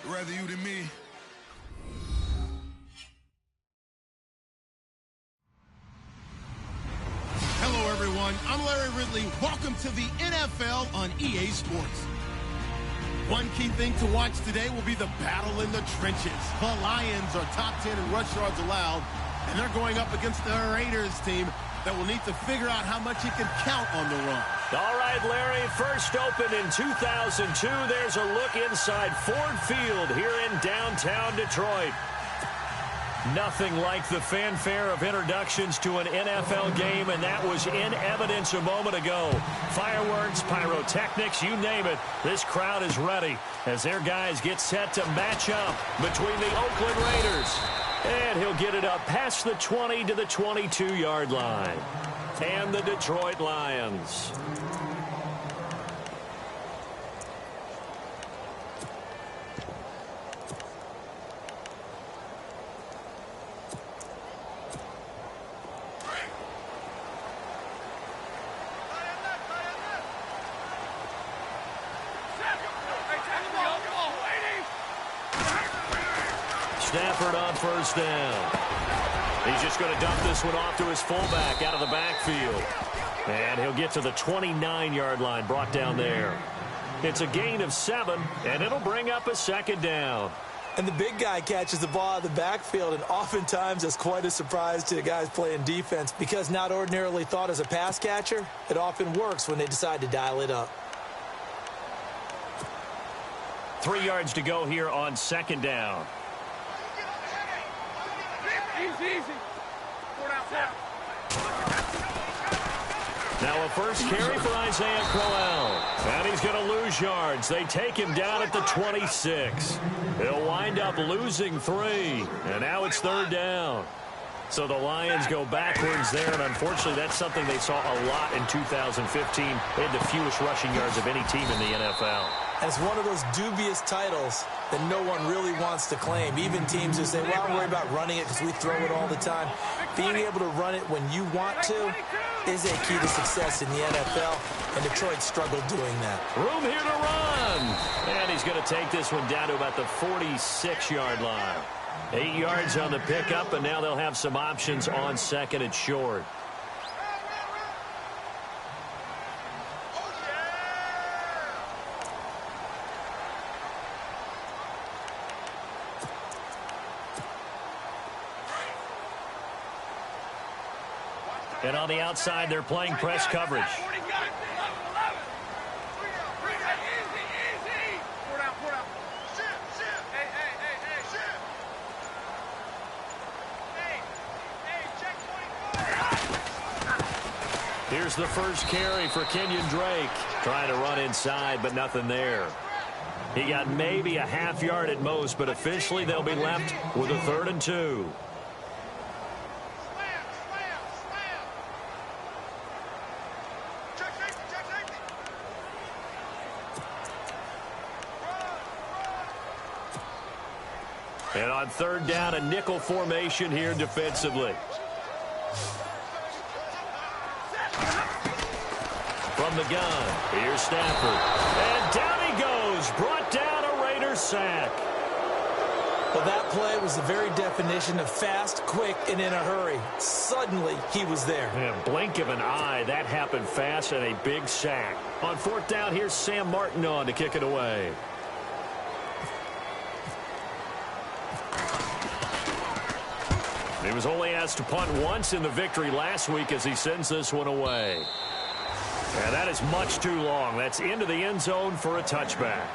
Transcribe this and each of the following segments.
Rather you than me. Hello, everyone. I'm Larry Ridley. Welcome to the NFL on EA Sports. One key thing to watch today will be the battle in the trenches. The Lions are top 10 in rush yards allowed, and they're going up against the Raiders team that will need to figure out how much it can count on the run. All right, Larry, first opened in 2002. There's a look inside Ford Field here in downtown Detroit. Nothing like the fanfare of introductions to an NFL game, and that was in evidence a moment ago. Fireworks, pyrotechnics, you name it. This crowd is ready as their guys get set to match up between the Oakland Raiders. And he'll get it up past the 20 to the 22-yard line. And the Detroit Lions. Stafford on first down. He's just going to dump this one off to his fullback out of the backfield. And he'll get to the 29-yard line, brought down there. It's a gain of 7, and it'll bring up a second down. And the big guy catches the ball out of the backfield, and oftentimes that's quite a surprise to the guys playing defense because not ordinarily thought as a pass catcher, it often works when they decide to dial it up. 3 yards to go here on second down. Easy. Now a first carry for Isaiah Crowell. And he's going to lose yards. They take him down at the 26. He'll wind up losing 3. And now it's third down. So the Lions go backwards there, and unfortunately that's something they saw a lot in 2015. They had the fewest rushing yards of any team in the NFL. And it's one of those dubious titles that no one really wants to claim. Even teams who say, well, I don't worry about running it because we throw it all the time. Being able to run it when you want to is a key to success in the NFL, and Detroit struggled doing that. Room here to run. And he's going to take this one down to about the 46-yard line. 8 yards on the pickup, and now they'll have some options on second and short. And on the outside, they're playing press coverage. Here's the first carry for Kenyon Drake. Trying to run inside, but nothing there. He got maybe a half yard at most, but officially they'll be left with a 3rd and 2. And on third down, a nickel formation here defensively. From the gun, here's Stafford. And down he goes, brought down a Raiders sack. Well, that play was the very definition of fast, quick, and in a hurry. Suddenly, he was there. And blink of an eye, that happened fast and a big sack. On fourth down, here's Sam Martin on to kick it away. He was only asked to punt once in the victory last week as he sends this one away. And that is much too long. That's into the end zone for a touchback.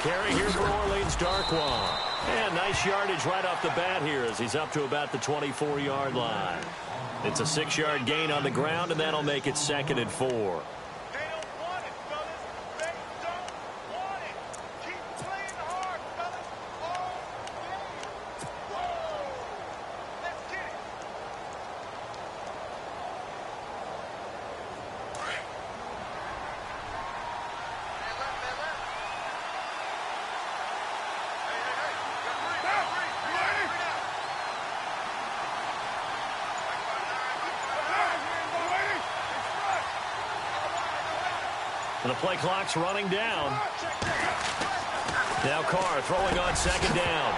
Carry here for Orleans Darkwa. And nice yardage right off the bat here as he's up to about the 24-yard line. It's a 6-yard gain on the ground, and that'll make it 2nd and 4. The play clock's running down. Now Carr throwing on 2nd down.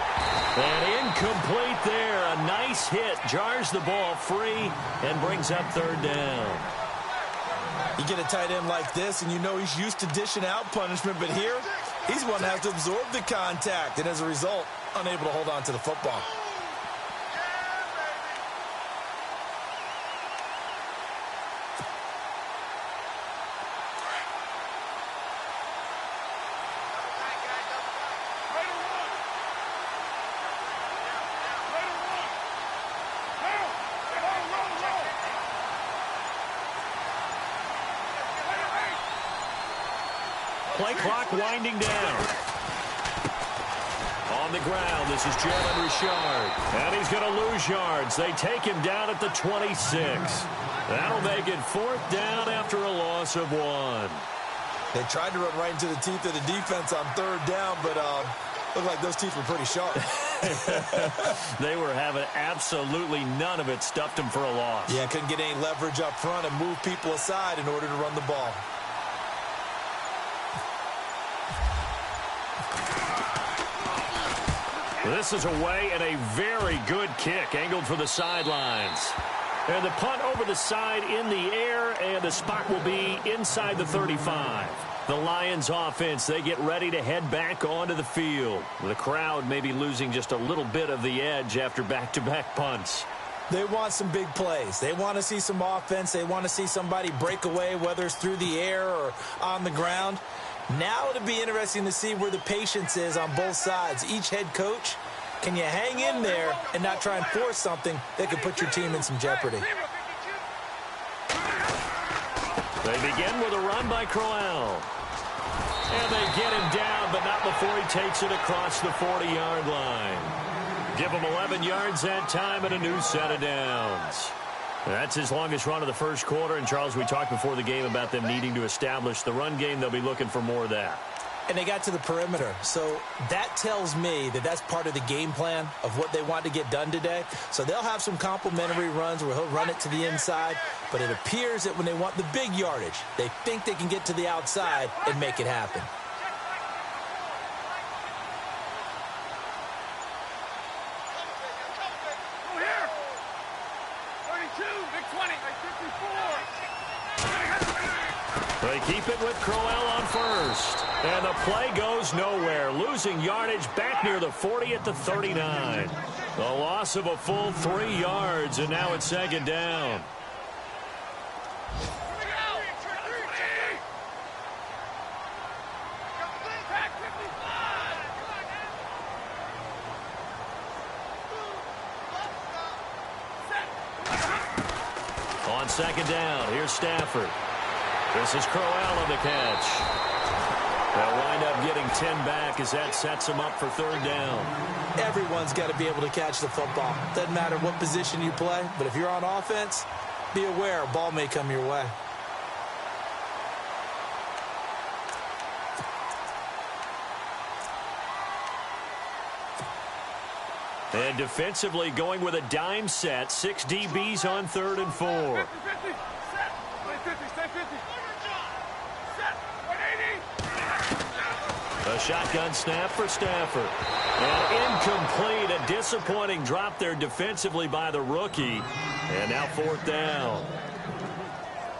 And incomplete there. A nice hit. Jars the ball free and brings up 3rd down. You get a tight end like this, and you know he's used to dishing out punishment, but here, he's one that has to absorb the contact, and as a result, unable to hold on to the football. Play clock winding down. On the ground, this is Jalen Richard. And he's going to lose yards. They take him down at the 26. That'll make it 4th down after a loss of 1. They tried to run right into the teeth of the defense on 3rd down, but looked like those teeth were pretty sharp. They were having absolutely none of it. Stuffed him for a loss. Yeah, couldn't get any leverage up front and move people aside in order to run the ball. This is away and a very good kick angled for the sidelines. And the punt over the side in the air, and the spot will be inside the 35. The Lions offense, they get ready to head back onto the field. The crowd may be losing just a little bit of the edge after back-to-back punts. They want some big plays. They want to see some offense. They want to see somebody break away, whether it's through the air or on the ground. Now it'll be interesting to see where the patience is on both sides. Each head coach, can you hang in there and not try and force something that could put your team in some jeopardy? They begin with a run by Crowell. And they get him down, but not before he takes it across the 40-yard line. Give him 11 yards that time and a new set of downs. That's his longest run of the first quarter. And, Charles, we talked before the game about them needing to establish the run game. They'll be looking for more of that. And they got to the perimeter. So that tells me that that's part of the game plan of what they want to get done today. So they'll have some complementary runs where he'll run it to the inside. But it appears that when they want the big yardage, they think they can get to the outside and make it happen. They keep it with Crowell on first. And the play goes nowhere. Losing yardage back near the 40 at the 39. The loss of a full 3 yards, and now it's 2nd down. On 2nd down, here's Stafford. This is Crowell on the catch. They'll wind up getting 10 back as that sets them up for 3rd down. Everyone's got to be able to catch the football. Doesn't matter what position you play, but if you're on offense, be aware a ball may come your way. And defensively going with a dime set. 6 DBs on 3rd and 4. A shotgun snap for Stafford. And incomplete. A disappointing drop there defensively by the rookie. And now 4th down.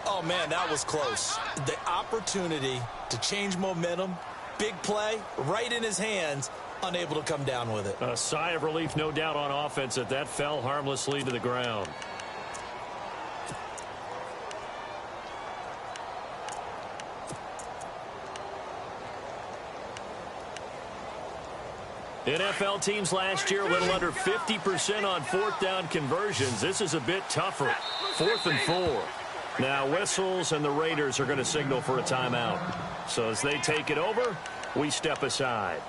Oh, man, that was close. The opportunity to change momentum, big play, right in his hands, unable to come down with it. A sigh of relief, no doubt, on offense that fell harmlessly to the ground. NFL teams last year a little under 50% on fourth down conversions. This is a bit tougher. 4th and 4. Now whistles and the Raiders are going to signal for a timeout. So as they take it over, we step aside.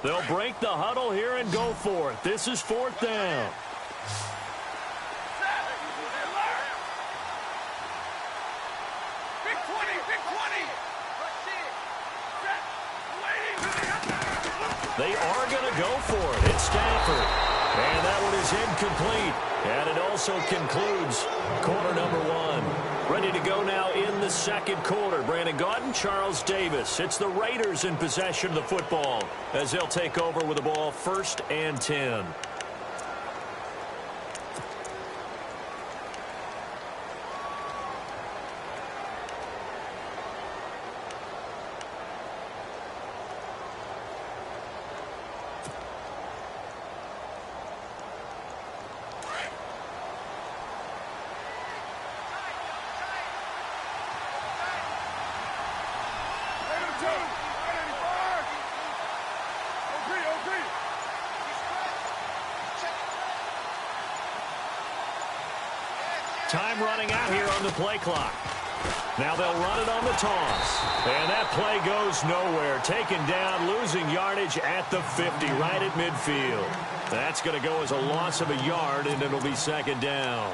They'll break the huddle here and go for it. This is 4th down. They are going to go for it. It's Stafford. And that one is incomplete. And it also concludes quarter number 1. Ready to go now in the second quarter. Brandon Gaudin, Charles Davis. It's the Raiders in possession of the football as they'll take over with the ball 1st and 10. Time running out here on the play clock. Now they'll run it on the toss. And that play goes nowhere. Taken down, losing yardage at the 50, right at midfield. That's going to go as a loss of a yard, and it'll be 2nd down.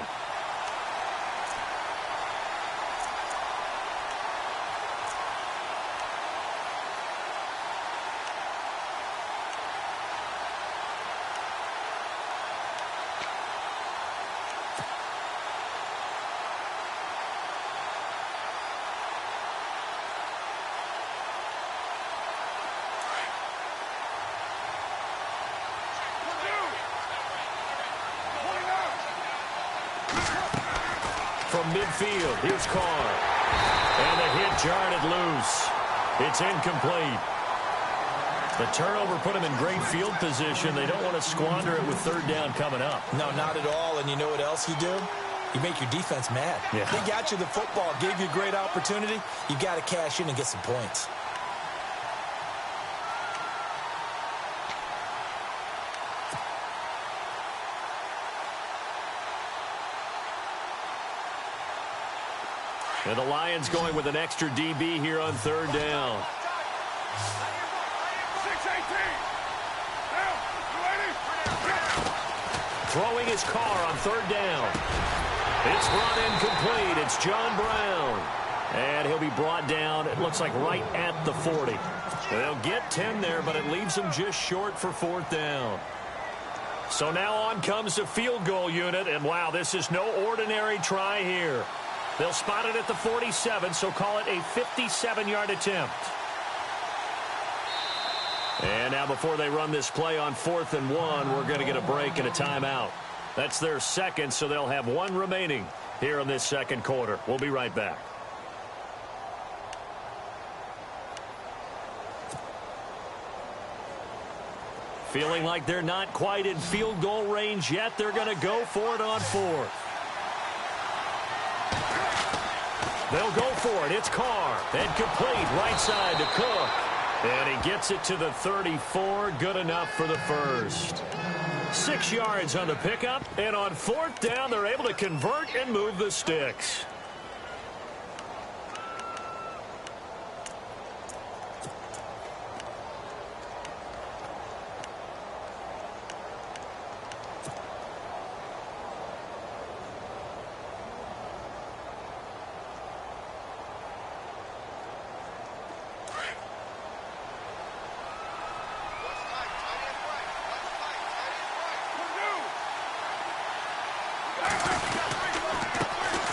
From midfield, here's Carr. And the hit jarred it loose. It's incomplete. The turnover put him in great field position. They don't want to squander it with 3rd down coming up. No, not at all. And you know what else you do? You make your defense mad. Yeah. They got you the football, gave you a great opportunity. You got to cash in and get some points. And the Lions going with an extra DB here on 3rd down. Throwing his Carr on 3rd down. It's brought in complete. It's John Brown. And he'll be brought down, it looks like right at the 40. They'll get 10 there, but it leaves them just short for 4th down. So now on comes the field goal unit. And wow, this is no ordinary try here. They'll spot it at the 47, so call it a 57-yard attempt. And now before they run this play on 4th and 1, we're going to get a break and a timeout. That's their second, so they'll have 1 remaining here in this second quarter. We'll be right back. Feeling like they're not quite in field goal range yet. They're going to go for it on 4th. They'll go for it. It's Carr. And complete right side to Cook. And he gets it to the 34. Good enough for the first. 6 yards on the pickup. And on 4th down, they're able to convert and move the sticks.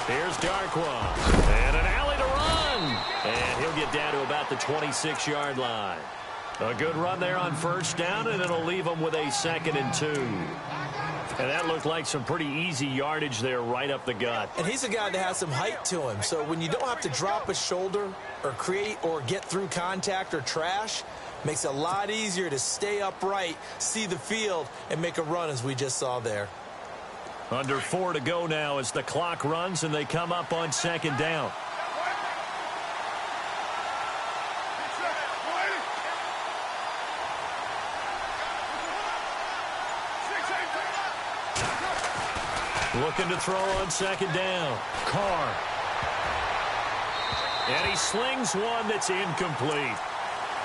Here's Darkwa. And an alley to run. And he'll get down to about the 26-yard line. A good run there on 1st down, and it'll leave them with a 2nd and 2. And that looked like some pretty easy yardage there right up the gut. And he's a guy that has some height to him. So when you don't have to drop a shoulder or create or get through contact or trash, Makes it a lot easier to stay upright, see the field, and make a run as we just saw there. Under 4 to go now as the clock runs and they come up on second down. Looking to throw on second down. Carr. And he slings one that's incomplete.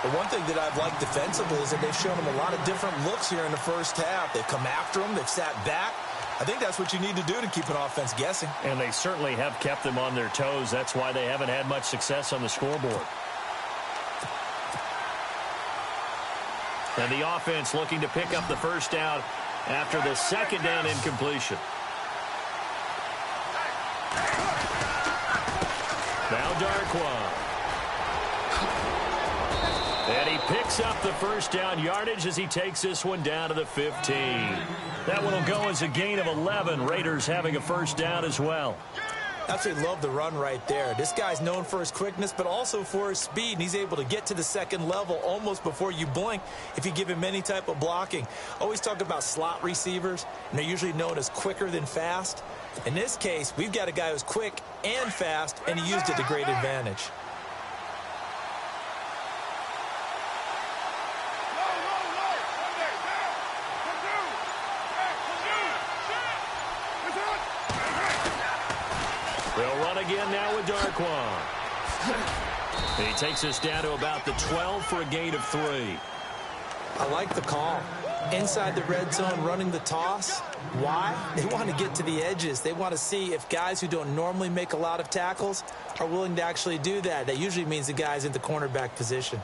The one thing that I've liked defensively is that they've shown him a lot of different looks here in the first half. They've come after him. They've sat back. I think that's what you need to do to keep an offense guessing. And they certainly have kept them on their toes. That's why they haven't had much success on the scoreboard. And the offense looking to pick up the first down after the second down incompletion. Now Darkwa. And he picks up the first down yardage as he takes this one down to the 15. That one will go as a gain of 11. Raiders having a first down as well. Absolutely love the run right there. This guy's known for his quickness, but also for his speed, and he's able to get to the second level almost before you blink if you give him any type of blocking. Always talk about slot receivers, and they're usually known as quicker than fast. In this case, we've got a guy who's quick and fast, and he used it to great advantage. They'll run again now with Darkwa. He takes us down to about the 12 for a gain of 3. I like the call. Inside the red zone, running the toss. Why? They want to get to the edges. They want to see if guys who don't normally make a lot of tackles are willing to actually do that. That usually means the guy's in the cornerback position.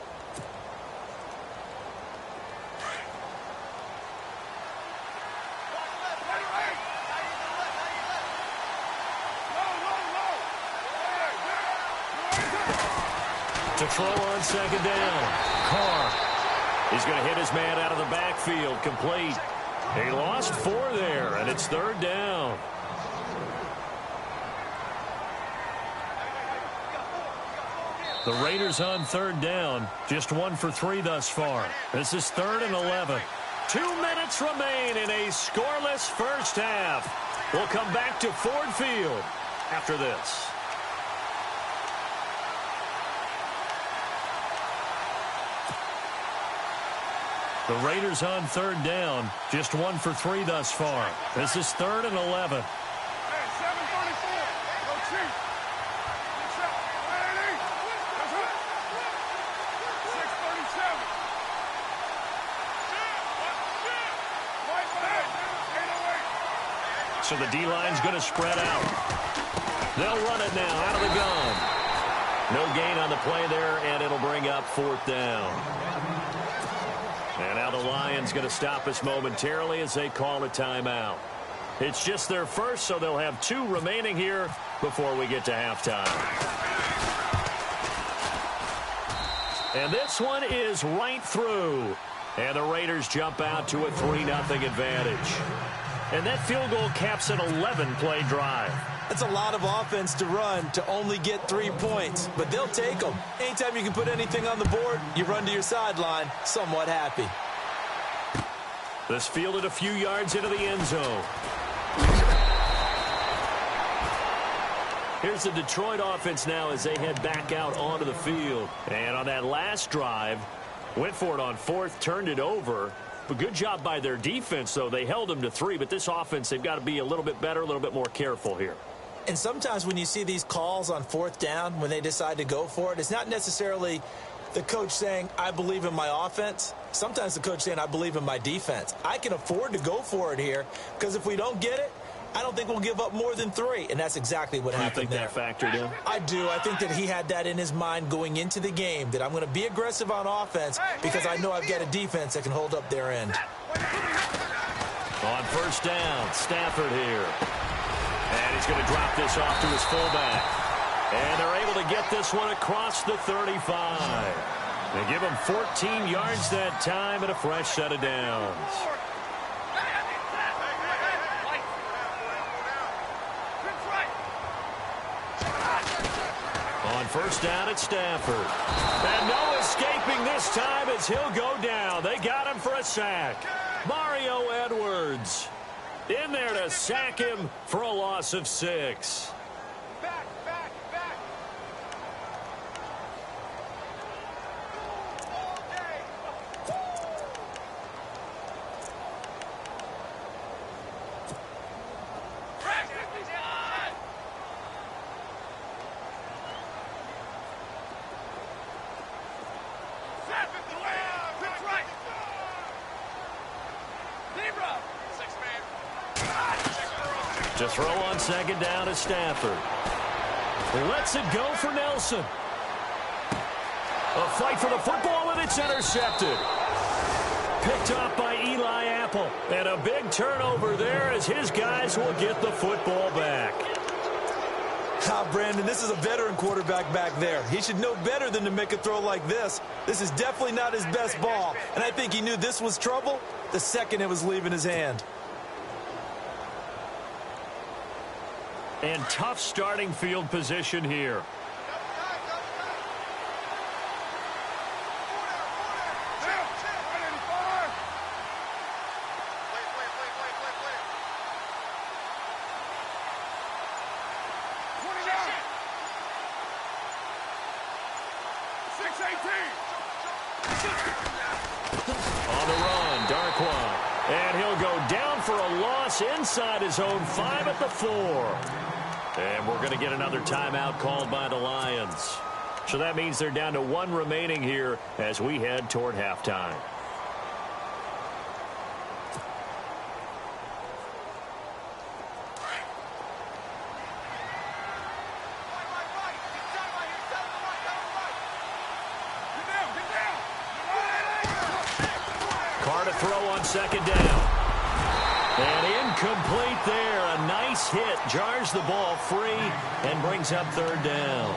To throw on second down. Carr. He's going to hit his man out of the backfield. Complete. He lost 4 there, and it's third down. The Raiders on third down. Just 1 for 3 thus far. This is 3rd and 11. 2 minutes remain in a scoreless first half. We'll come back to Ford Field after this. The Raiders on third down. Just 1 for 3 thus far. This is 3rd and 11. So the D-line's going to spread out. They'll run it now out of the gun. No gain on the play there, and it'll bring up 4th down. And now the Lions going to stop us momentarily as they call a timeout. It's just their first, so they'll have 2 remaining here before we get to halftime. And this one is right through. And the Raiders jump out to a 3-0 advantage. And that field goal caps an 11-play drive. That's a lot of offense to run to only get 3 points, but they'll take them. Anytime you can put anything on the board, you run to your sideline somewhat happy. This fielded a few yards into the end zone. Here's the Detroit offense now as they head back out onto the field. And on that last drive, went for it on 4th, turned it over. But good job by their defense, though. They held them to 3, but this offense, they've got to be a little bit better, a little bit more careful here. And sometimes when you see these calls on 4th down, when they decide to go for it, it's not necessarily the coach saying, I believe in my offense. Sometimes the coach saying, I believe in my defense. I can afford to go for it here because if we don't get it, I don't think we'll give up more than 3, and that's exactly what happened there. You think that factored in? I do. I think that he had that in his mind going into the game, that I'm going to be aggressive on offense because I know I've got a defense that can hold up their end. On first down, Stafford here. And he's going to drop this off to his fullback. And they're able to get this one across the 35. They give him 14 yards that time and a fresh set of downs. On first down at Stafford. And no escaping this time as he'll go down. They got him for a sack. Mario Edwards in there to sack him for a loss of 6. To throw on second down to Stafford. Lets it go for Nelson. A fight for the football, and it's intercepted. Picked off by Eli Apple. And a big turnover there as his guys will get the football back. Brandon, this is a veteran quarterback back there. He should know better than to make a throw like this. This is definitely not his best ball. And I think he knew this was trouble the second it was leaving his hand. And tough starting field position here. On the run, Darkwa. And he'll go down for a loss inside his own 5 at the 4. And we're going to get another timeout called by the Lions. So that means they're down to 1 remaining here as we head toward halftime. Carr to throw on second down. And incomplete there. A nice hit. Jars the ball free and brings up third down.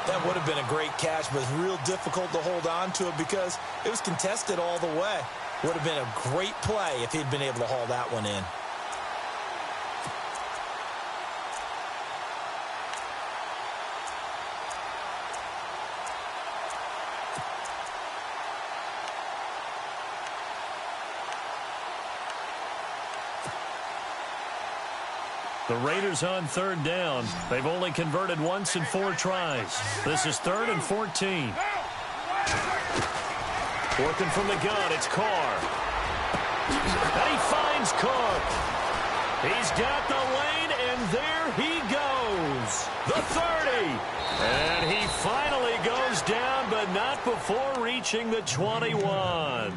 That would have been a great catch, but it's real difficult to hold on to it because it was contested all the way. Would have been a great play if he'd been able to haul that one in. The Raiders on third down. They've only converted once in 4 tries. This is 3rd and 14. Working from the gun, it's Carr. And he finds Cook. He's got the lane, and there he goes. The 30. And he finally goes down, but not before reaching the 21.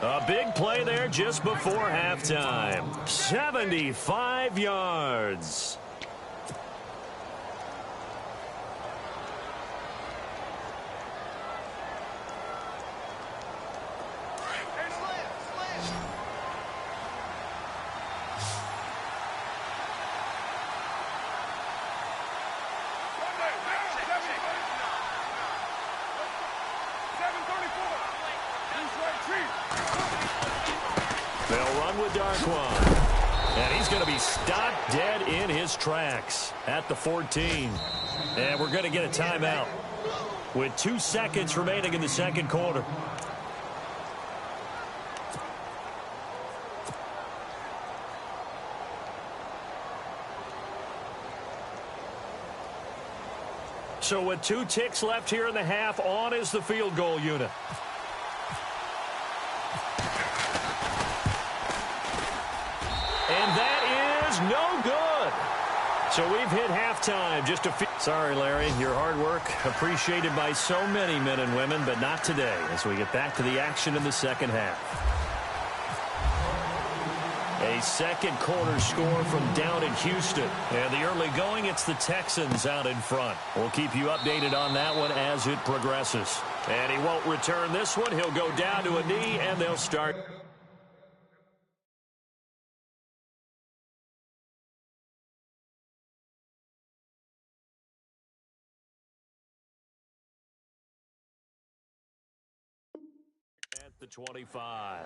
A big play there just before halftime. 75 yards. They'll run with Darkwan. And he's going to be stopped dead in his tracks at the 14. And we're going to get a timeout with 2 seconds remaining in the second quarter. So with 2 ticks left here in the half, on is the field goal unit. And that is no good. So we've hit halftime. Just a few. Sorry, Larry. Your hard work appreciated by so many men and women, but not today as we get back to the action in the second half. A second quarter score from down in Houston. And the early going, it's the Texans out in front. We'll keep you updated on that one as it progresses. And he won't return this one. He'll go down to a knee, and they'll start. At the 25.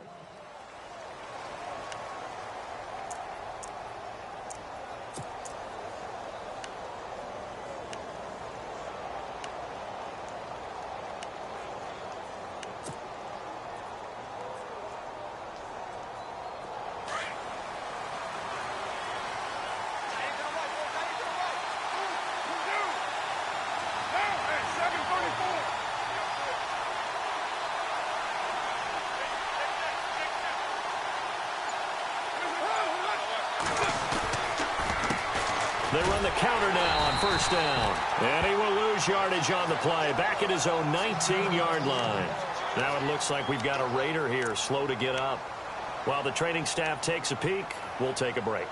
They run the counter now on first down. And he will lose yardage on the play. Back at his own 19-yard line. Now it looks like we've got a Raider here, slow to get up. While the training staff takes a peek, we'll take a break.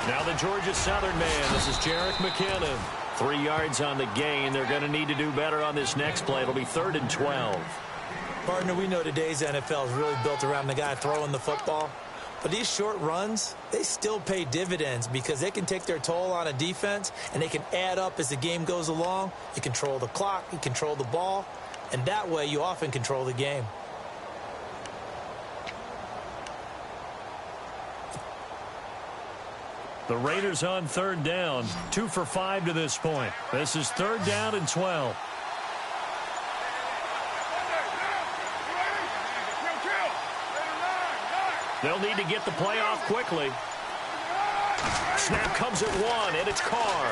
Now the Georgia Southern man. This is Jerick McKinnon. 3 yards on the gain. They're going to need to do better on this next play. It'll be 3rd and 12. Partner, we know today's NFL is really built around the guy throwing the football. But these short runs, they still pay dividends because they can take their toll on a defense and they can add up as the game goes along. You control the clock, you control the ball, and that way you often control the game. The Raiders on 3rd down. 2 for 5 to this point. This is 3rd down and 12. They'll need to get the play off quickly. Snap comes at 1, and it's Carr.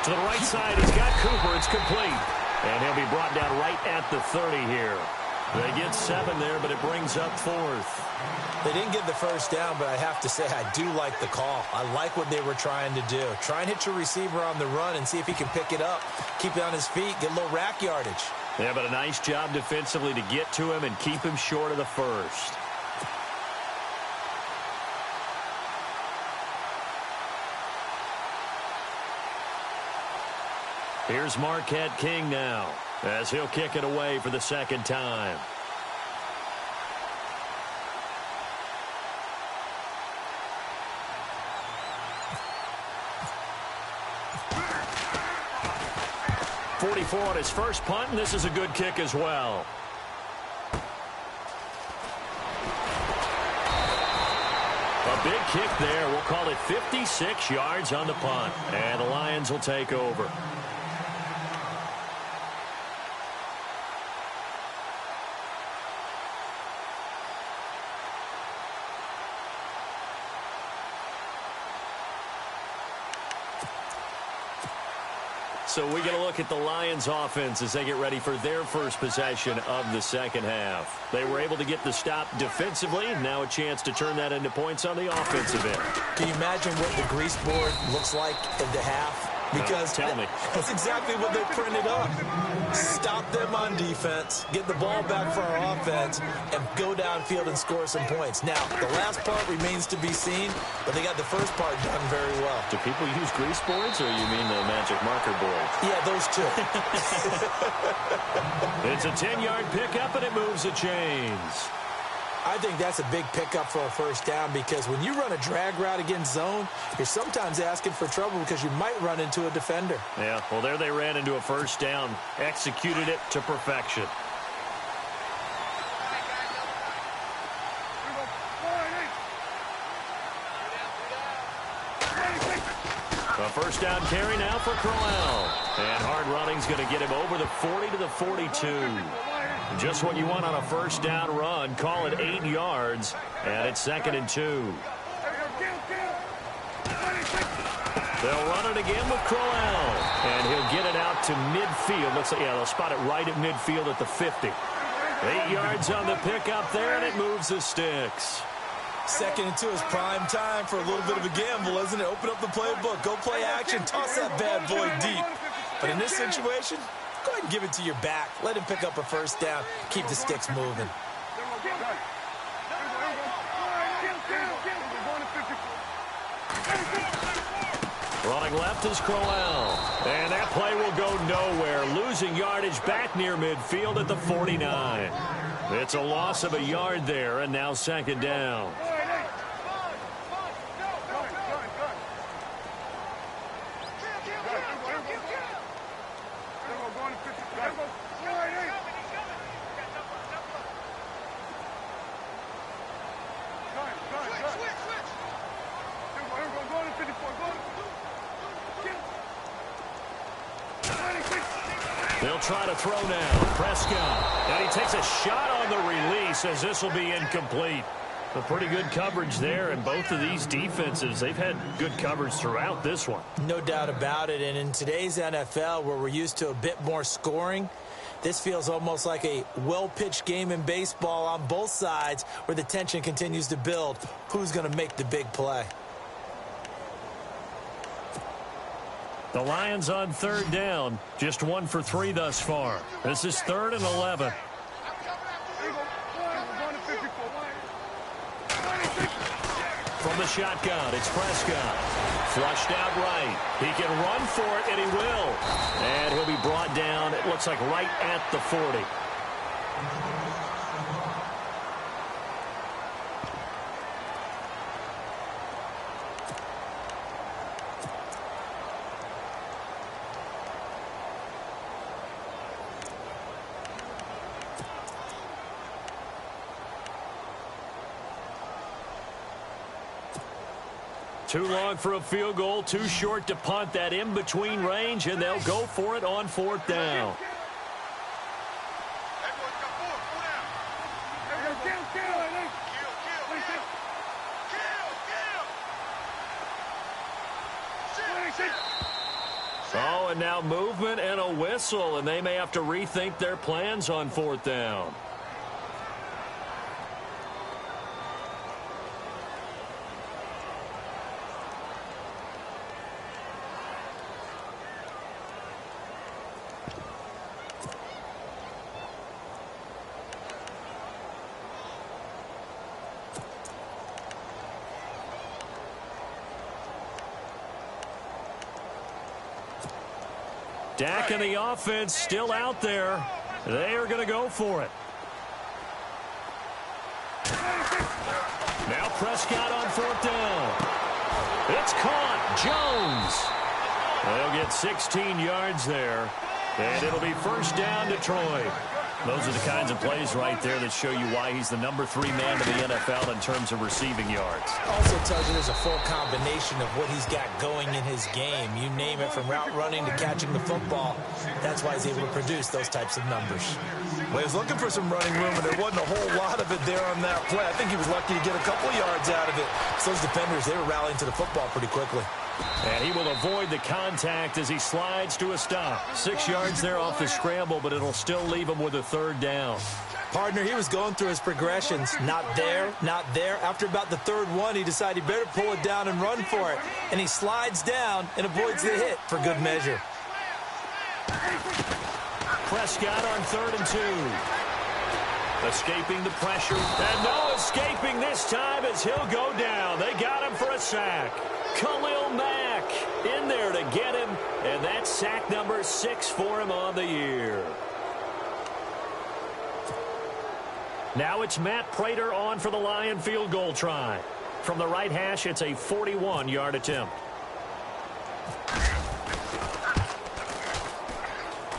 To the right side, he's got Cooper. It's complete. And he'll be brought down right at the 30 here. They get 7 there, but it brings up 4th. They didn't get the first down, but I have to say I do like the call. I like what they were trying to do. Try and hit your receiver on the run and see if he can pick it up. Keep it on his feet, get a little rack yardage. Yeah, but a nice job defensively to get to him and keep him short of the first. Here's Marquette King now as he'll kick it away for the 2nd time. .44 on his first punt, and this is a good kick as well. A big kick there. We'll call it 56 yards on the punt, and the Lions will take over. So we get a look at the Lions offense as they get ready for their first possession of the 2nd half. They were able to get the stop defensively. Now a chance to turn that into points on the offensive end. Can you imagine what the grease board looks like at the half? Because tell me. That's exactly what they printed up. Stop them on defense, get the ball back for our offense, and go downfield and score some points. Now, the last part remains to be seen, but they got the first part done very well. Do people use grease boards, or you mean the magic marker board? Yeah, those two. It's a 10-yard pickup, and it moves the chains. I think that's a big pickup for a first down because when you run a drag route against zone, you're sometimes asking for trouble because you might run into a defender. Yeah, well, there they ran into a first down, executed it to perfection. A first down carry now for Crowell. And hard running's going to get him over the 40 to the 42. Just what you want on a first down run. Call it 8 yards, and it's 2nd and 2. They'll run it again with Crowell, and he'll get it out to midfield. Looks like, yeah, they'll spot it right at midfield at the 50. 8 yards on the pickup there, and it moves the sticks. 2nd and 2 is prime time for a little bit of a gamble, isn't it? Open up the playbook, go play action, toss that bad boy deep. But in this situation, go ahead and give it to your back. Let him pick up a first down. Keep the sticks moving. Running left is Crowell. And that play will go nowhere. Losing yardage back near midfield at the 49. It's a loss of a yard there, and now 2nd down. They'll try to throw now. Prescott. And he takes a shot on the release as this will be incomplete. A pretty good coverage there, and both of these defenses, they've had good coverage throughout this one. No doubt about it, and in today's NFL, where we're used to a bit more scoring, this feels almost like a well-pitched game in baseball on both sides where the tension continues to build. Who's going to make the big play? The Lions on third down, just 1 for 3 thus far. This is 3rd and 11. From the shotgun, it's Prescott. Flushed out right. He can run for it, and he will. And he'll be brought down, it looks like right at the 40. Too long for a field goal, too short to punt. That in-between range, and they'll go for it on 4th down. Oh, and now movement and a whistle, and they may have to rethink their plans on 4th down. Dak and the offense still out there. They are going to go for it. Now Prescott on 4th down. It's caught. Jones. They'll get 16 yards there. And it'll be 1st down, Detroit. Those are the kinds of plays right there that show you why he's the number 3 man in the NFL in terms of receiving yards. Also tells you there's a full combination of what he's got going in his game. You name it, from route running to catching the football. That's why he's able to produce those types of numbers. Well, he was looking for some running room, and there wasn't a whole lot of it there on that play. I think he was lucky to get a couple yards out of it. So those defenders, they were rallying to the football pretty quickly. And he will avoid the contact as he slides to a stop. 6 yards there off the scramble, but it'll still leave him with a 3rd down. Partner, he was going through his progressions. Not there, not there. After about the 3rd one, he decided he better pull it down and run for it. And he slides down and avoids the hit for good measure. Prescott on 3rd and 2. Escaping the pressure. And no escaping this time as he'll go down. They got him for a sack. Khalil Mack in there to get him, and that's sack number 6 for him on the year. Now it's Matt Prater on for the Lion field goal try. From the right hash, it's a 41-yard attempt.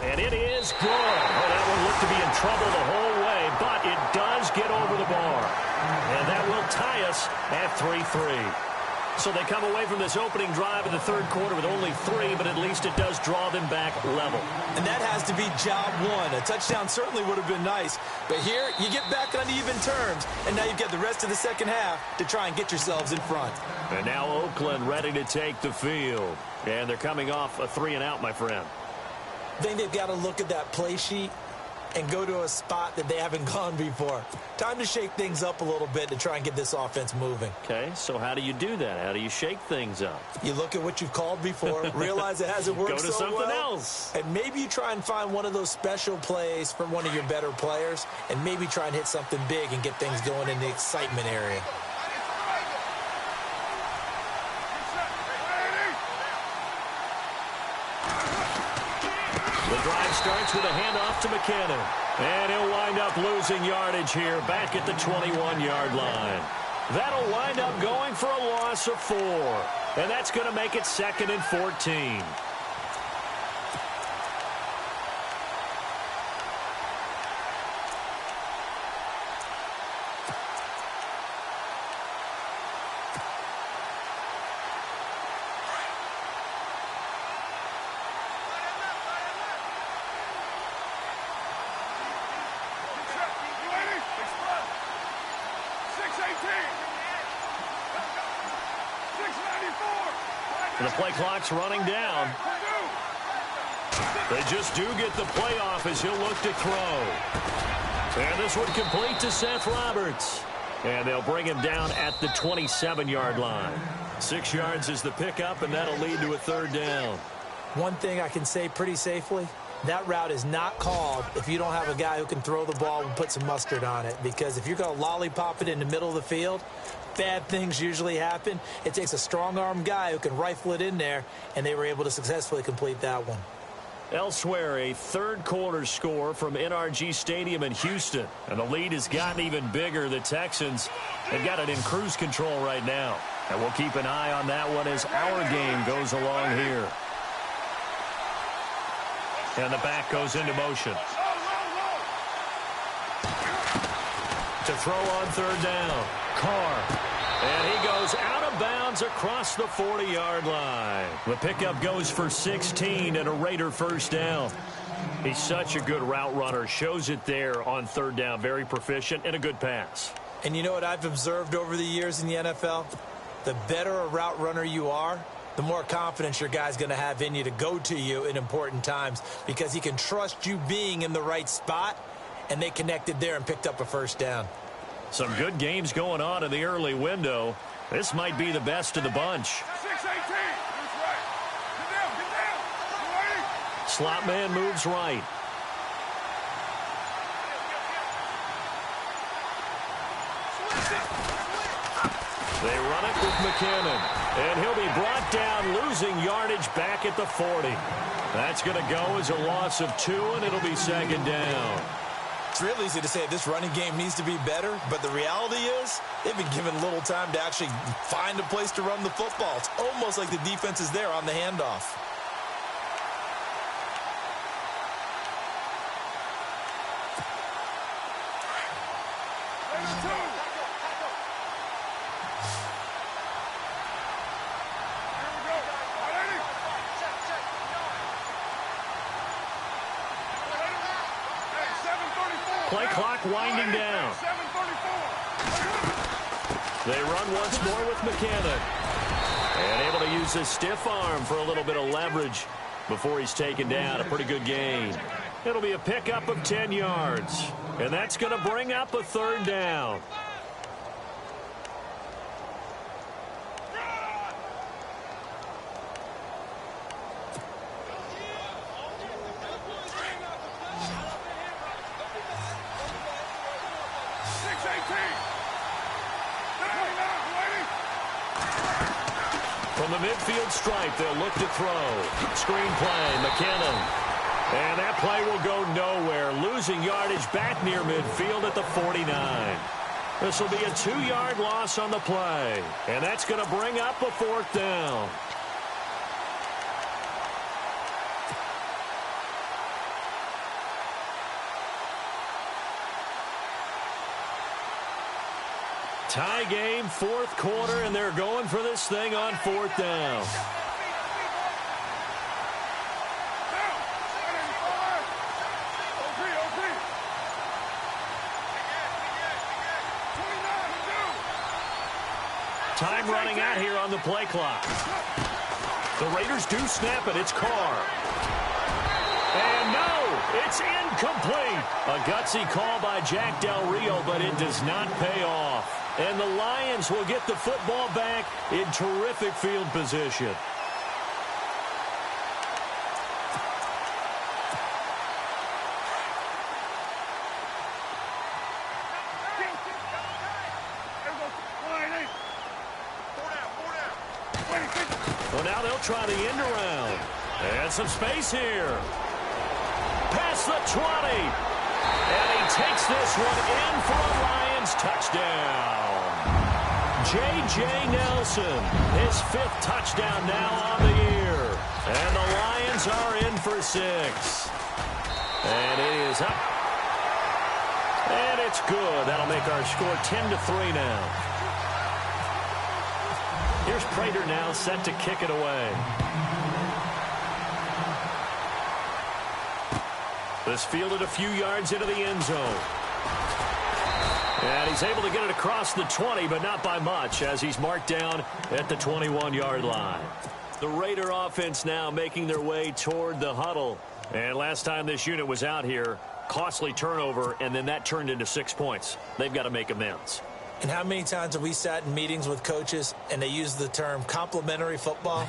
And it is good. Oh, that one looked to be in trouble the whole way, but it does get over the bar. And that will tie us at 3-3. So they come away from this opening drive in the 3rd quarter with only 3, but at least it does draw them back level. And that has to be job 1. A touchdown certainly would have been nice. But here, you get back on even terms, and now you've got the rest of the second half to try and get yourselves in front. And now Oakland ready to take the field. And they're coming off a 3-and-out, my friend. I think they've got to look at that play sheet and go to a spot that they haven't gone before. Time to shake things up a little bit to try and get this offense moving. Okay, so how do you do that? How do you shake things up? You look at what you've called before, realize it hasn't worked so well. Go to something else. And maybe you try and find one of those special plays for one of your better players, and maybe try and hit something big and get things going in the excitement area. The drive starts with a handoff to McKinnon. And he'll wind up losing yardage here back at the 21-yard line. That'll wind up going for a loss of 4. And that's going to make it 2nd and 14. The play clock's running down. They just do get the play off as he'll look to throw. And this one complete to Seth Roberts. And they'll bring him down at the 27-yard line. 6 yards is the pickup, and that'll lead to a third down. One thing I can say pretty safely, that route is not called if you don't have a guy who can throw the ball and put some mustard on it. Because if you're going to lollipop it in the middle of the field, bad things usually happen. It takes a strong-arm guy who can rifle it in there, and they were able to successfully complete that one. Elsewhere, a third-quarter score from NRG Stadium in Houston. And the lead has gotten even bigger. The Texans have got it in cruise control right now. And we'll keep an eye on that one as our game goes along here. And the back goes into motion. To throw on third down. Carr. And he goes out of bounds across the 40-yard line. The pickup goes for 16 and a Raider first down. He's such a good route runner. Shows it there on third down. Very proficient and a good pass. And you know what I've observed over the years in the NFL? The better a route runner you are, the more confidence your guy's going to have in you to go to you in important times because he can trust you being in the right spot, and they connected there and picked up a first down. Some good games going on in the early window. This might be the best of the bunch. Slot man moves right. They run it with McKinnon. And he'll be brought down, losing yardage back at the 40. That's going to go as a loss of 2, and it'll be second down. It's real easy to say this running game needs to be better, but the reality is they've been given little time to actually find a place to run the football. It's almost like the defense is there on the handoff. Play clock winding down. They run once more with McKinnon. And able to use his stiff arm for a little bit of leverage before he's taken down. A pretty good gain. It'll be a pickup of 10 yards. And that's going to bring up a third down. From the midfield stripe, they'll look to throw. Screen play, McKinnon. And that play will go nowhere, losing yardage back near midfield at the 49. This will be a 2-yard loss on the play. And that's going to bring up a fourth down. Tie game, fourth quarter, and they're going for this thing on fourth down. Time running out here on the play clock. The Raiders do snap it. It's Carr. And no, it's incomplete. A gutsy call by Jack Del Rio, but it does not pay off. And the Lions will get the football back in terrific field position. Well, now they'll try the end around. And some space here. Past the 20. And he takes this one in for a Lions touchdown. J.J. Nelson, his 5th touchdown now on the year. And the Lions are in for 6. And it is up. And it's good. That'll make our score 10-3 now. Here's Prater now set to kick it away. This fielded a few yards into the end zone. And he's able to get it across the 20, but not by much, as he's marked down at the 21-yard line. The Raider offense now making their way toward the huddle. And last time this unit was out here, costly turnover, and then that turned into 6 points. They've got to make amends. And how many times have we sat in meetings with coaches and they use the term complementary football?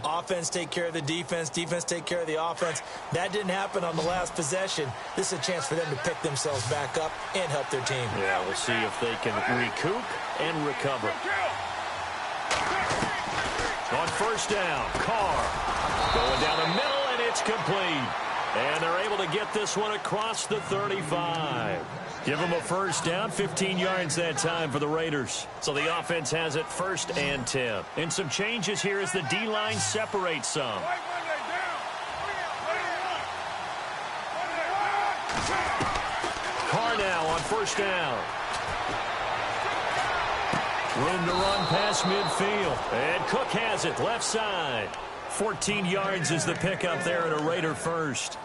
Offense take care of the defense, defense take care of the offense. That didn't happen on the last possession. This is a chance for them to pick themselves back up and help their team. Yeah, we'll see if they can recoup and recover. On first down, Carr going down the middle, and it's complete. And they're able to get this one across the 35. Give them a first down, 15 yards that time for the Raiders. So the offense has it 1st and 10. And some changes here as the D-line separates some. Carr now on first down. Room to run past midfield. And Cook has it left side. 14 yards is the pickup there at a Raider first.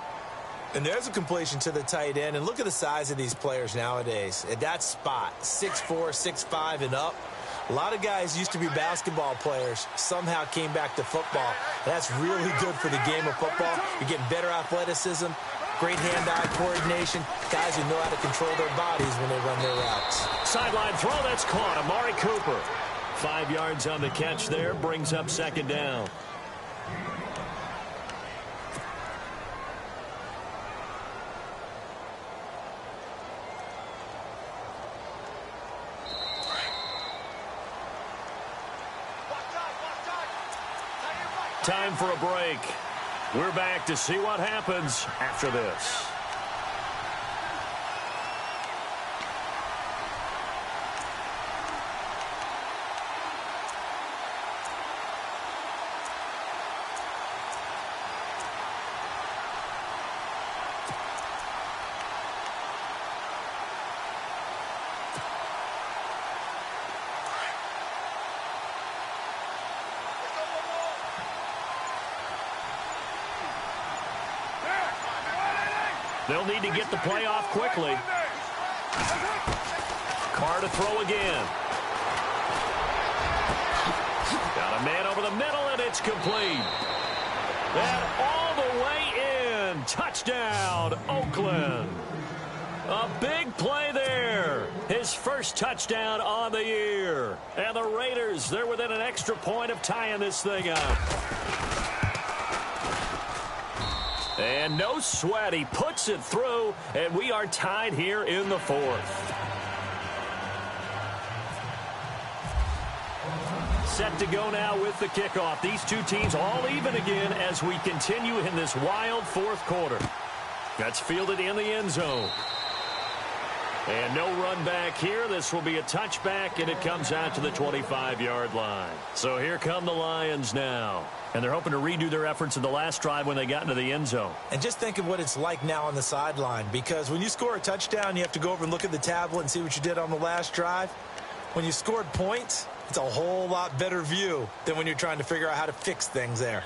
And there's a completion to the tight end. And look at the size of these players nowadays. At that spot, 6'4", 6'5", and up. A lot of guys used to be basketball players, somehow came back to football. That's really good for the game of football. You're getting better athleticism, great hand-eye coordination, guys who know how to control their bodies when they run their routes. Sideline throw, that's caught. Amari Cooper. 5 yards on the catch there, brings up 2nd down. Time for a break. We're back to see what happens after this. They'll need to get the play off quickly. Carr to throw again. Got a man over the middle, and it's complete. And all the way in. Touchdown, Oakland. A big play there. His first touchdown on the year. And the Raiders, they're within an extra point of tying this thing up. And no sweat, he puts it through, and we are tied here in the 4th. Set to go now with the kickoff. These two teams all even again as we continue in this wild 4th quarter. That's fielded in the end zone. And no run back here. This will be a touchback, and it comes out to the 25-yard line. So here come the Lions now. And they're hoping to redo their efforts in the last drive when they got into the end zone. And just think of what it's like now on the sideline, because when you score a touchdown, you have to go over and look at the tablet and see what you did on the last drive. When you scored points, it's a whole lot better view than when you're trying to figure out how to fix things there.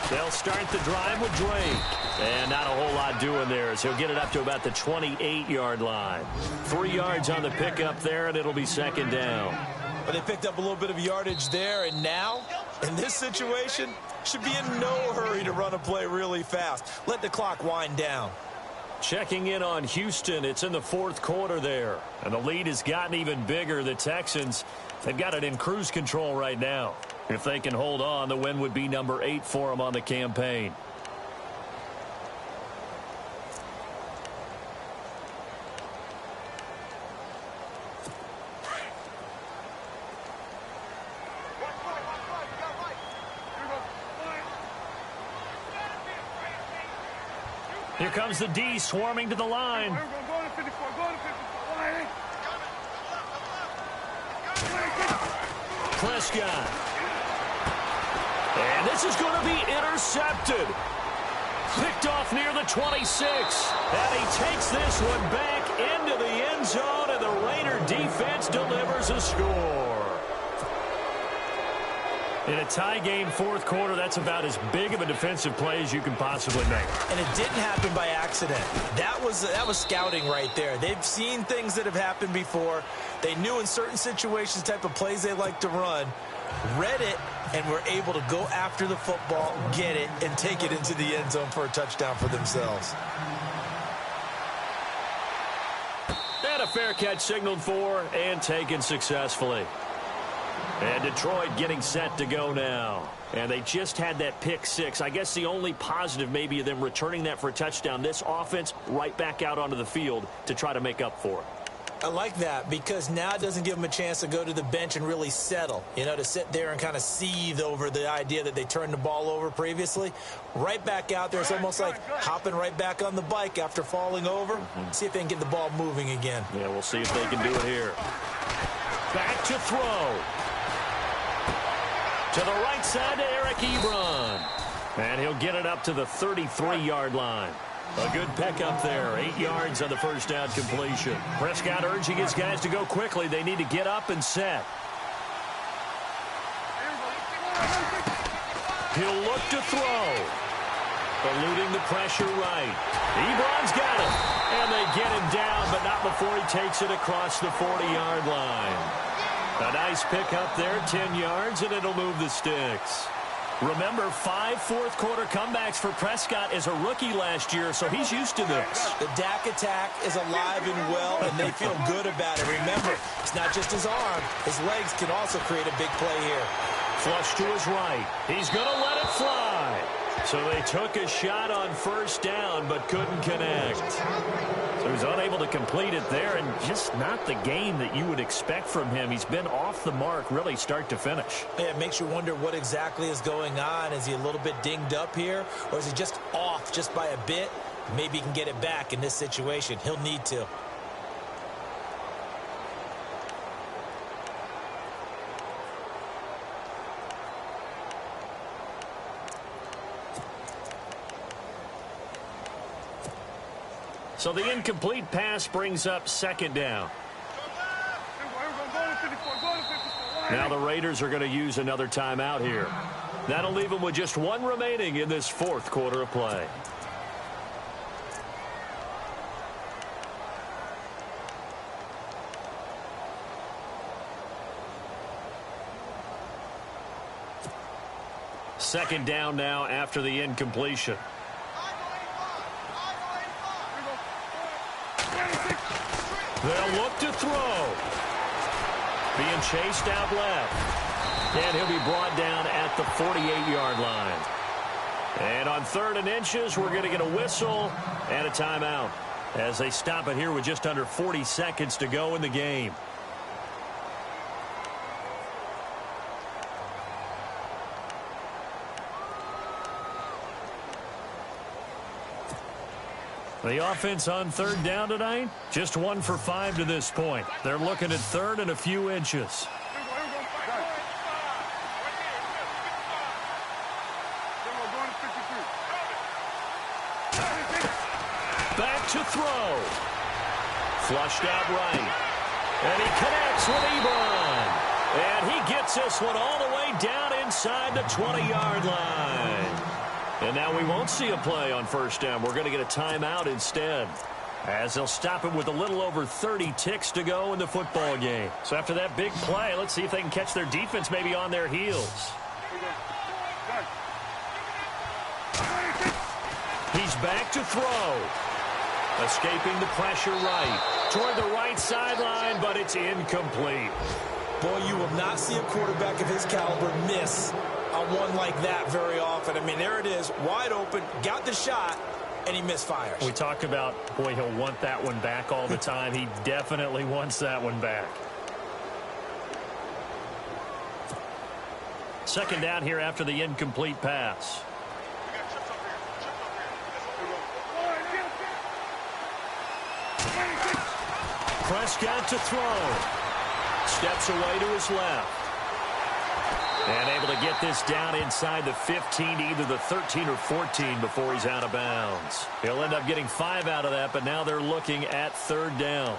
They'll start the drive with Drake. And not a whole lot doing there, as he'll get it up to about the 28-yard line. 3 yards on the pickup there, and it'll be 2nd down. But they picked up a little bit of yardage there, and now, in this situation, should be in no hurry to run a play really fast. Let the clock wind down. Checking in on Houston, it's in the 4th quarter there. And the lead has gotten even bigger. The Texans, they've got it in cruise control right now. If they can hold on, the win would be number 8 for them on the campaign. Here comes the D swarming to the line. Prescott. And this is going to be intercepted. Picked off near the 26. And he takes this one back into the end zone, and the Raider defense delivers a score. In a tie game fourth quarter, that's about as big of a defensive play as you can possibly make. And it didn't happen by accident. That was scouting right there. They've seen things that have happened before. They knew in certain situations the type of plays they like to run, read it, and were able to go after the football, get it, and take it into the end zone for a touchdown for themselves. And a fair catch signaled for and taken successfully. And Detroit getting set to go now. And they just had that pick six. I guess the only positive maybe of them returning that for a touchdown. This offense right back out onto the field to try to make up for it. I like that because now it doesn't give them a chance to go to the bench and really settle, to sit there and kind of seethe over the idea that they turned the ball over previously. Right back out there. It's almost like hopping right back on the bike after falling over. See if they can get the ball moving again. Yeah, we'll see if they can do it here. Back to throw. To the right side to Eric Ebron. And he'll get it up to the 33-yard line. A good pickup there. 8 yards on the first down completion. Prescott urging his guys to go quickly. They need to get up and set. He'll look to throw. Eluding the pressure right. Ebron's got it. And they get him down, but not before he takes it across the 40-yard line. A nice pickup there, 10 yards, and it'll move the sticks. Remember, 5 fourth-quarter comebacks for Prescott as a rookie last year, so he's used to this. The Dak attack is alive and well, and they feel good about it. Remember, it's not just his arm. His legs can also create a big play here. Flush to his right. He's going to let it fly. So they took a shot on first down, but couldn't connect. So he's unable to complete it there, and just not the game that you would expect from him. He's been off the mark, really, start to finish. Yeah, it makes you wonder what exactly is going on. Is he a little bit dinged up here, or is he just off just by a bit? Maybe he can get it back in this situation. He'll need to. So the incomplete pass brings up second down. Now the Raiders are going to use another timeout here. That'll leave them with just one remaining in this fourth quarter of play. Second down now after the incompletion. They'll look to throw. Being chased out left. And he'll be brought down at the 48-yard line. And on 3rd and inches, we're going to get a whistle and a timeout as they stop it here with just under 40 seconds to go in the game. The offense on 3rd down tonight, just 1 for 5 to this point. They're looking at 3rd and a few inches. Back to throw. Flushed out right. And he connects with Ebron. And he gets this one all the way down inside the 20-yard line. And now we won't see a play on first down. We're going to get a timeout instead, as they'll stop it with a little over 30 ticks to go in the football game. So after that big play, let's see if they can catch their defense maybe on their heels. He's back to throw. Escaping the pressure right. Toward the right sideline, but it's incomplete. Boy, you will not see a quarterback of his caliber miss on one like that very often. I mean, there it is, wide open, got the shot, and he misfires. We talk about, boy, he'll want that one back all the time. He definitely wants that one back. Second down here after the incomplete pass. Prescott to throw. Steps away to his left. And able to get this down inside the 15, either the 13 or 14 before he's out of bounds. He'll end up getting 5 out of that, but now they're looking at 3rd down.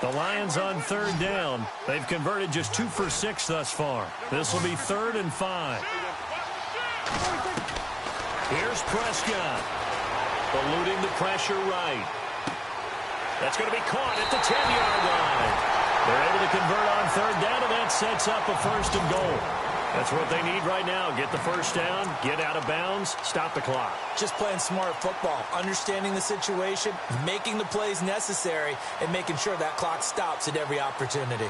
The Lions on third down. They've converted just 2 for 6 thus far. This will be 3rd and 5. Here's Prescott. Eluding the pressure right. That's going to be caught at the 10-yard line. They're able to convert on third down, and that sets up a 1st and goal. That's what they need right now. Get the first down, get out of bounds, stop the clock. Just playing smart football, understanding the situation, making the plays necessary, and making sure that clock stops at every opportunity.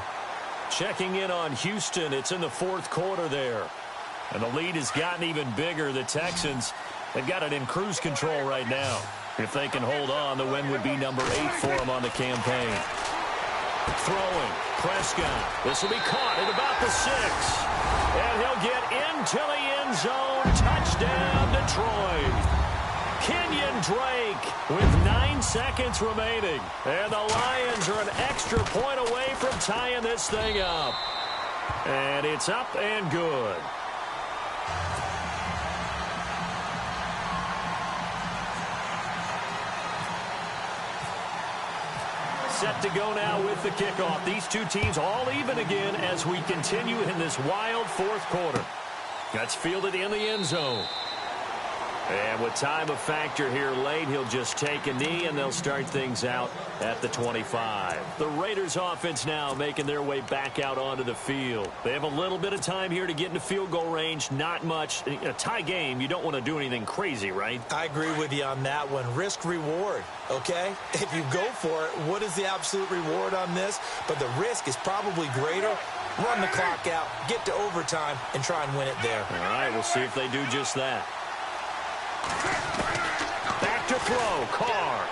Checking in on Houston. It's in the 4th quarter there. And the lead has gotten even bigger. The Texans, they've got it in cruise control right now. If they can hold on, the win would be number 8 for them on the campaign. Throwing, Prescott. This will be caught at about the 6. And he'll get into the end zone. Touchdown, Detroit. Kenyon Drake with 9 seconds remaining. And the Lions are an extra point away from tying this thing up. And it's up and good. Set to go now with the kickoff. These two teams all even again as we continue in this wild 4th quarter. Gets fielded in the end zone. And with time a factor here late, he'll just take a knee, and they'll start things out at the 25. The Raiders offense now making their way back out onto the field. They have a little bit of time here to get into field goal range, not much. A tie game, you don't want to do anything crazy, right? I agree with you on that one. Risk reward, okay? If you go for it, what is the absolute reward on this? But the risk is probably greater. Run the clock out, get to overtime, and try and win it there. All right, we'll see if they do just that. Back to throw, Carr.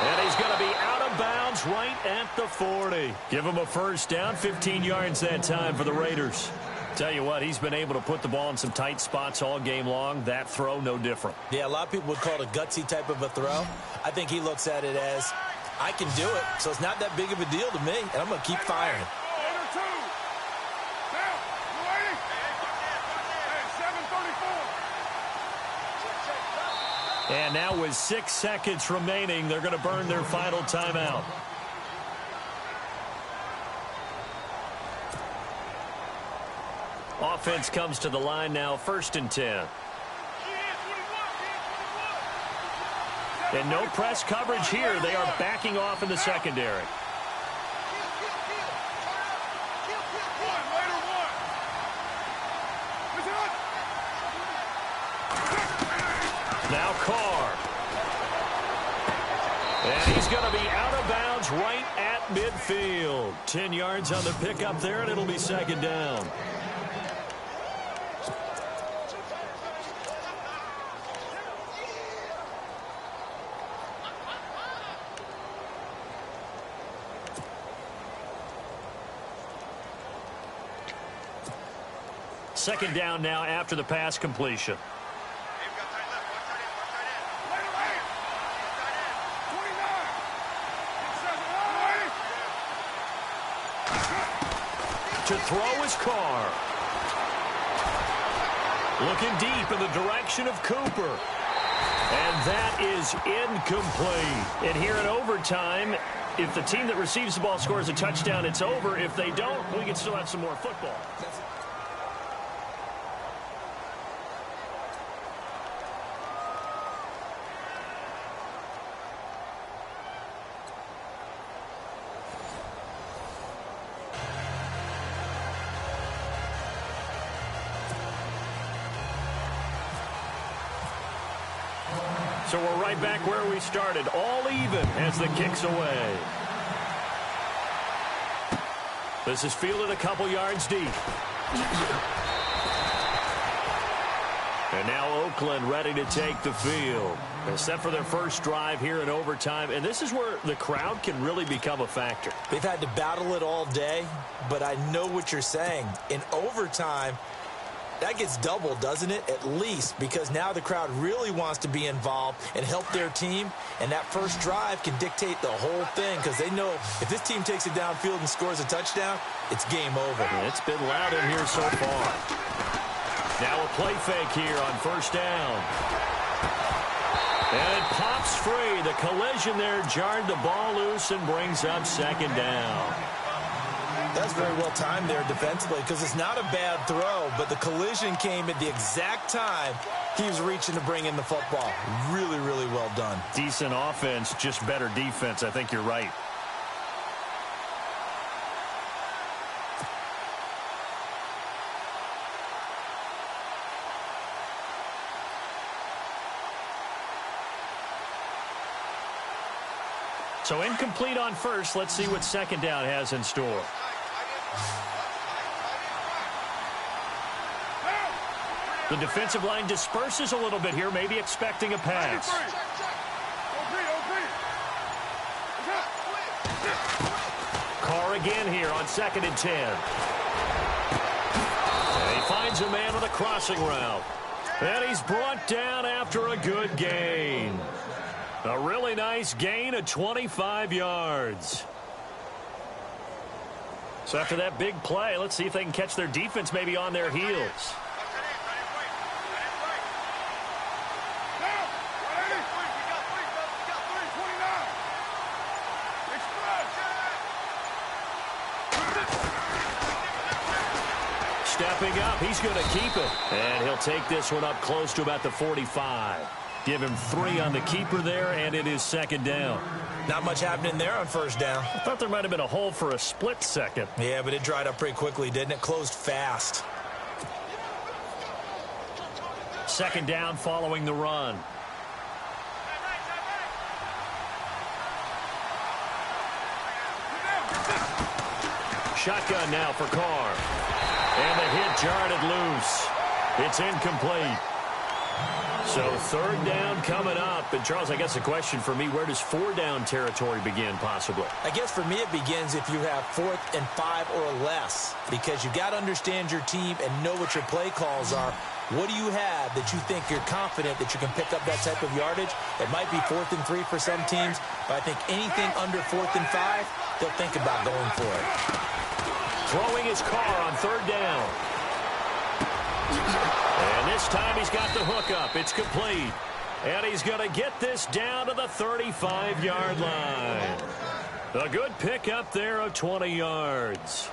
And he's going to be out of bounds right at the 40. Give him a first down, 15 yards that time for the Raiders. Tell you what, he's been able to put the ball in some tight spots all game long. That throw, no different. Yeah, a lot of people would call it a gutsy type of a throw. I think he looks at it as, I can do it, so it's not that big of a deal to me, and I'm going to keep firing. And now with 6 seconds remaining, they're going to burn their final timeout. Offense comes to the line now, 1st and 10. And no press coverage here. They are backing off in the secondary. Now Carr. And he's going to be out of bounds right at midfield. 10 yards on the pickup there, and it'll be 2nd down. Second down now after the pass completion. To throw is Carr. Looking deep in the direction of Cooper. And that is incomplete. And here in overtime, if the team that receives the ball scores a touchdown, it's over. If they don't, we can still have some more football. So we're right back where we started, all even as the kick's away. This is fielded a couple yards deep. And now Oakland ready to take the field. They're set for their first drive here in overtime, and this is where the crowd can really become a factor. They've had to battle it all day, but I know what you're saying. In overtime, that gets doubled, doesn't it? At least, because now the crowd really wants to be involved and help their team, and that first drive can dictate the whole thing because they know if this team takes it downfield and scores a touchdown, it's game over. And it's been loud in here so far. Now a play fake here on 1st down. And it pops free. The collision there jarred the ball loose and brings up second down. That's very well timed there defensively because it's not a bad throw, but the collision came at the exact time he was reaching to bring in the football. Really, really well done. Decent offense, just better defense. I think you're right. So incomplete on first. Let's see what second down has in store. The defensive line disperses a little bit here, maybe expecting a pass. Carr again here on 2nd and 10. And he finds a man on the crossing route. And he's brought down after a good gain. A really nice gain of 25 yards. So after that big play, let's see if they can catch their defense maybe on their heels. Stepping up, he's going to keep it. And he'll take this one up close to about the 45. Give him 3 on the keeper there, and it is second down. Not much happening there on first down. I thought there might have been a hole for a split second. Yeah, but it dried up pretty quickly, didn't it? Closed fast. Second down following the run. Shotgun now for Carr. And the hit jarred it loose. It's incomplete. So third down coming up. And, Charles, I guess the question for me, where does 4-down territory begin possibly? I guess for me it begins if you have 4th and 5 or less, because you got to understand your team and know what your play calls are. What do you have that you think you're confident that you can pick up that type of yardage? It might be 4th and 3 for some teams, but I think anything under 4th and 5, they'll think about going for it. Throwing his Carr on third down. And this time he's got the hook up. It's complete. And he's going to get this down to the 35-yard line. A good pickup there of 20 yards.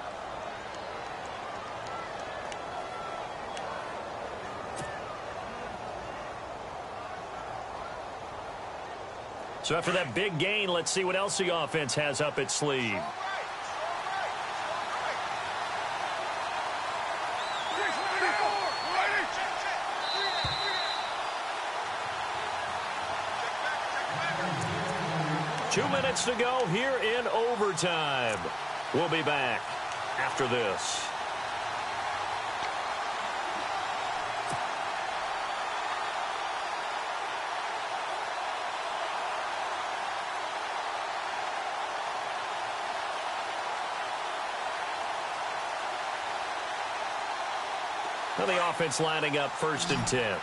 So after that big gain, let's see what else the offense has up its sleeve. Two minutes to go here in overtime. We'll be back after this. Now the offense lining up 1st and 10.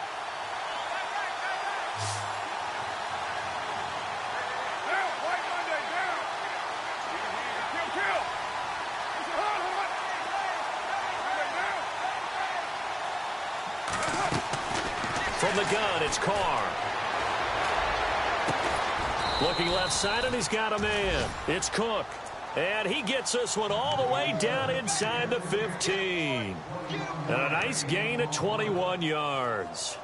From the gun, it's Carr. Looking left side, and he's got a man. It's Cook. And he gets this one all the way down inside the 15. And a nice gain of 21 yards.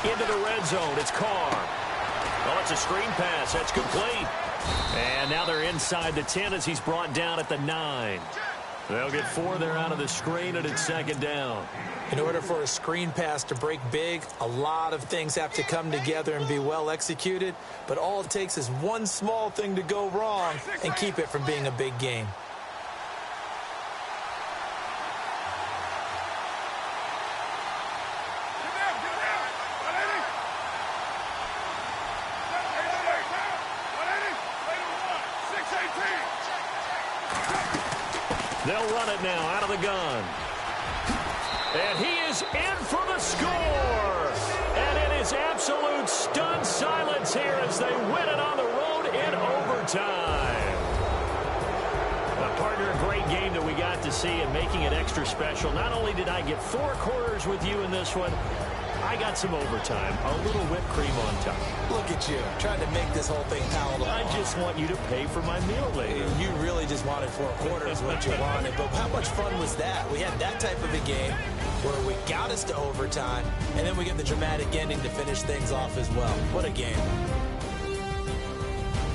Into the red zone, it's Carr. Oh, it's a screen pass. That's complete. And now they're inside the 10 as he's brought down at the 9. They'll get 4 there out of the screen, and it's second down. In order for a screen pass to break big, a lot of things have to come together and be well executed. But all it takes is one small thing to go wrong and keep it from being a big game. They'll run it now out of the gun. And he is in for the score. And it is absolute And stunned silence here as they win it on the road in overtime. Partner, a great game that we got to see and making it extra special. Not only did I get 4 quarters with you in this one, I got some overtime, a little whipped cream on top. Look at you, trying to make this whole thing palatable. I just want you to pay for my meal later. You really just wanted 4 quarters, what you wanted. But how much fun was that? We had that type of a game where we got us to overtime, and then we get the dramatic ending to finish things off as well. What a game.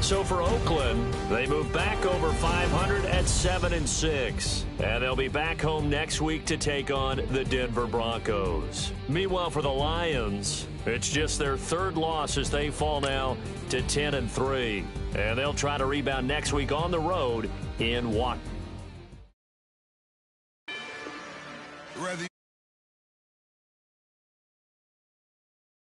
So for Oakland, they move back over 500 at 7-6. And they'll be back home next week to take on the Denver Broncos. Meanwhile, for the Lions, it's just their 3rd loss as they fall now to 10-3. And they'll try to rebound next week on the road in Washington.